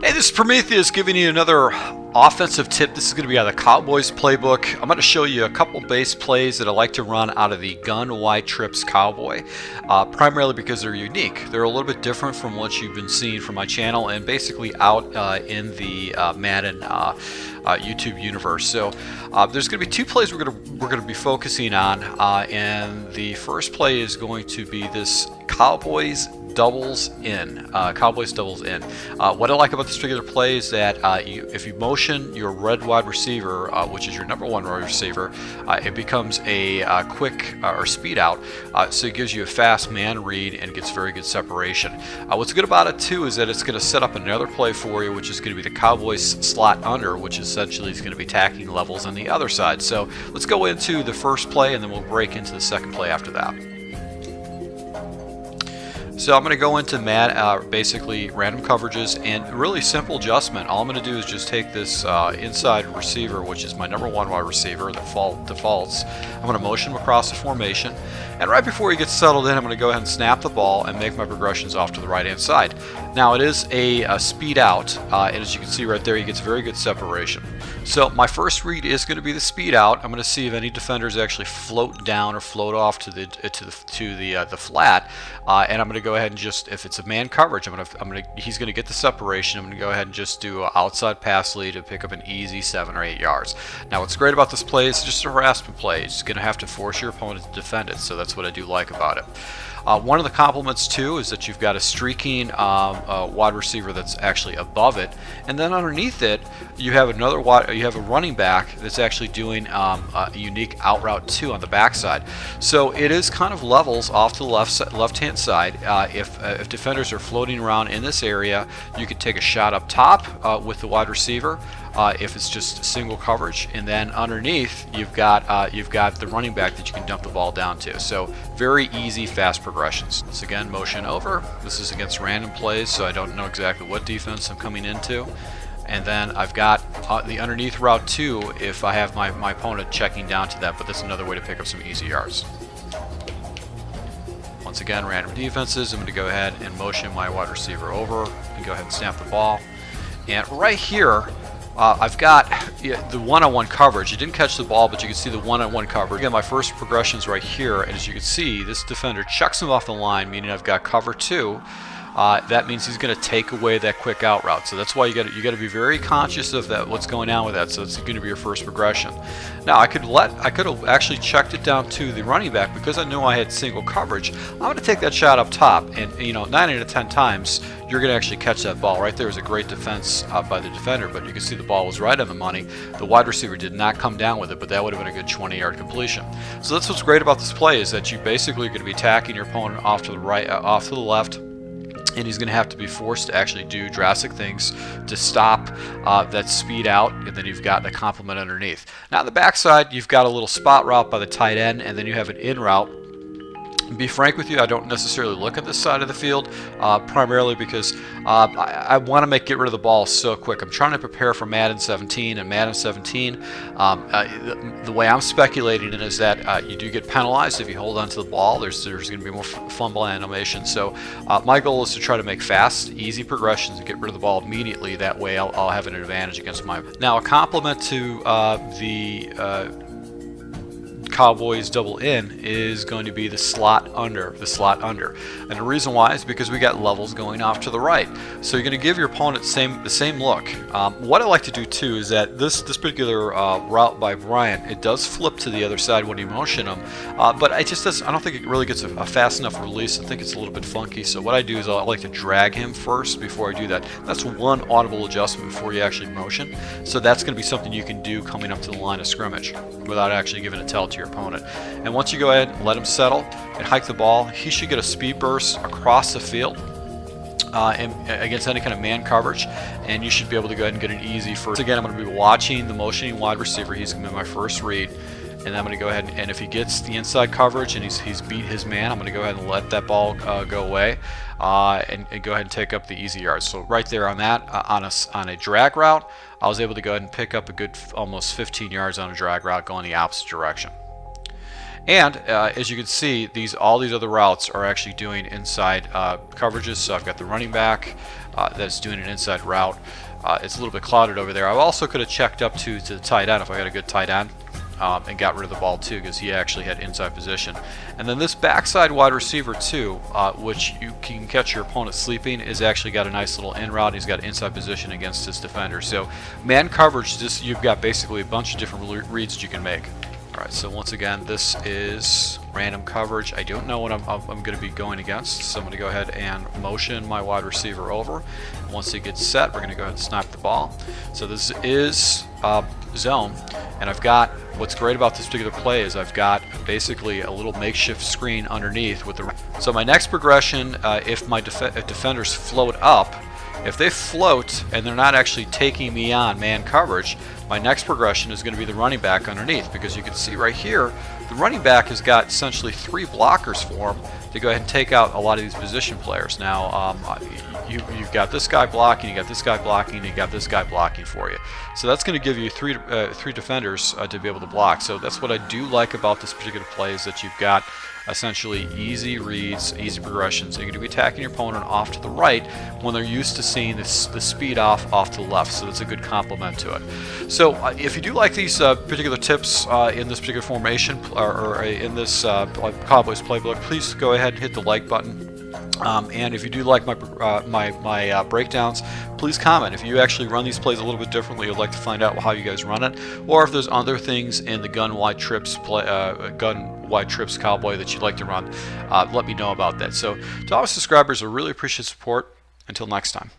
Hey, this is Prometheus giving you another offensive tip. This is going to be out of the Cowboys playbook. I'm going to show you a couple base plays that I like to run out of the gun wide trips Cowboy, primarily because they're unique. They're a little bit different from what you've been seeing from my channel and basically out in the Madden YouTube universe. So there's going to be two plays we're going to be focusing on, and the first play is going to be this Cowboys doubles in. Cowboys doubles in. What I like about this particular play is that if you motion your red wide receiver, which is your number one wide receiver, it becomes a quick or speed out, so it gives you a fast man read and gets very good separation. What's good about it too is that it's going to set up another play for you, which is going to be the Cowboys slot under, which essentially is going to be tacking levels on the other side. So let's go into the first play and then we'll break into the second play after that. So I'm going to go into basically random coverages and really simple adjustment. All I'm going to do is just take this inside receiver, which is my number one wide receiver that defaults. I'm going to motion him across the formation, and right before he gets settled in, I'm going to go ahead and snap the ball and make my progressions off to the right hand side. Now it is a speed out, and as you can see right there, he gets very good separation. So my first read is going to be the speed out. I'm going to see if any defenders actually float down or float off to the flat, and I'm going to go ahead and just, if it's a man coverage, he's going to get the separation. I'm going to go ahead and just do an outside pass lead to pick up an easy 7 or 8 yards. Now what's great about this play is it's just a harassment play. It's going to have to force your opponent to defend it, so that's what I do like about it. One of the compliments too is that you've got a streaking wide receiver that's actually above it, and then underneath it you have a running back that's actually doing a unique out route too on the backside. So it is kind of levels off to the left hand side. If defenders are floating around in this area, you could take a shot up top with the wide receiver. If it's just single coverage, and then underneath you've got the running back that you can dump the ball down to. So very easy, fast progressions. Once again, motion over. This is against random plays, so I don't know exactly what defense I'm coming into. And then I've got the underneath route too if I have my opponent checking down to that, but that's another way to pick up some easy yards. Once again, random defenses. I'm going to go ahead and motion my wide receiver over and go ahead and snap the ball. And right here, I've got the one-on-one coverage. You didn't catch the ball, but you can see the one-on-one coverage. Again, my first progression's right here, and as you can see, this defender chucks him off the line, meaning I've got cover 2. That means he's going to take away that quick out route. So that's why you got to be very conscious of that, what's going on with that. So it's going to be your first progression. Now I could have actually checked it down to the running back because I knew I had single coverage. I'm going to take that shot up top, and 9 out of 10 times you're going to actually catch that ball. Right there is a great defense by the defender, but you can see the ball was right on the money. The wide receiver did not come down with it, but that would have been a good 20-yard completion. So that's what's great about this play, is that you basically are going to be attacking your opponent off to the right, off to the left, and he's going to have to be forced to actually do drastic things to stop that speed out, and then you've got the complement underneath. Now on the backside, you've got a little spot route by the tight end, and then you have an in route. To be frank with you, I don't necessarily look at this side of the field, primarily because I want to get rid of the ball so quick. I'm trying to prepare for Madden 17, and Madden 17, the way I'm speculating it is that you do get penalized if you hold on to the ball. There's going to be more fumble animation. So my goal is to try to make fast, easy progressions and get rid of the ball immediately. That way I'll have an advantage against my... Now a compliment to the Cowboys double in is going to be the slot under, and the reason why is because we got levels going off to the right, so you're going to give your opponent the same look. What I like to do too is that this particular route by Bryant, it does flip to the other side when you motion him, but I don't think it really gets a fast enough release. I think it's a little bit funky, so what I do is I like to drag him first before I do that. That's one audible adjustment before you actually motion, so that's going to be something you can do coming up to the line of scrimmage without actually giving a tell to your opponent. And once you go ahead and let him settle and hike the ball, he should get a speed burst across the field and against any kind of man coverage, and you should be able to go ahead and get an easy first. Again, I'm going to be watching the motioning wide receiver. He's going to be my first read, and I'm going to go ahead and if he gets the inside coverage and he's beat his man, I'm going to go ahead and let that ball go away and go ahead and take up the easy yards. So right there on that, on a drag route, I was able to go ahead and pick up a good almost 15 yards on a drag route going the opposite direction. And as you can see, all these other routes are actually doing inside coverages. So I've got the running back that's doing an inside route. It's a little bit clouded over there. I also could have checked up to the tight end if I got a good tight end. And got rid of the ball too, because he actually had inside position. And then this backside wide receiver too, which you can catch your opponent sleeping, is actually got a nice little in route. He's got inside position against his defender. So man coverage, you've got basically a bunch of different reads that you can make. All right, so once again, this is random coverage. I don't know what I'm going to be going against, so I'm going to go ahead and motion my wide receiver over. Once he gets set, we're going to go ahead and snap the ball. So this is zone, and I've got, what's great about this particular play is I've got basically a little makeshift screen underneath with the. So my next progression, if my defenders float up, if they float and they're not actually taking me on man coverage, my next progression is going to be the running back underneath, because you can see right here, the running back has got essentially 3 blockers for him to go ahead and take out a lot of these position players. Now, you've got this guy blocking, you got this guy blocking, and you got this guy blocking for you. So that's going to give you three defenders to be able to block. So that's what I do like about this particular play, is that you've got essentially easy reads, easy progressions. You're going to be attacking your opponent off to the right when they're used to seeing the speed off to the left. So that's a good complement to it. So if you do like these particular tips in this particular formation or in this Cowboys playbook, please go ahead and hit the like button. And if you do like my breakdowns, please comment. If you actually run these plays a little bit differently, you'd like to find out how you guys run it, or if there's other things in the gun wide trips Cowboy that you'd like to run, let me know about that. So to all our subscribers, I really appreciate support. Until next time.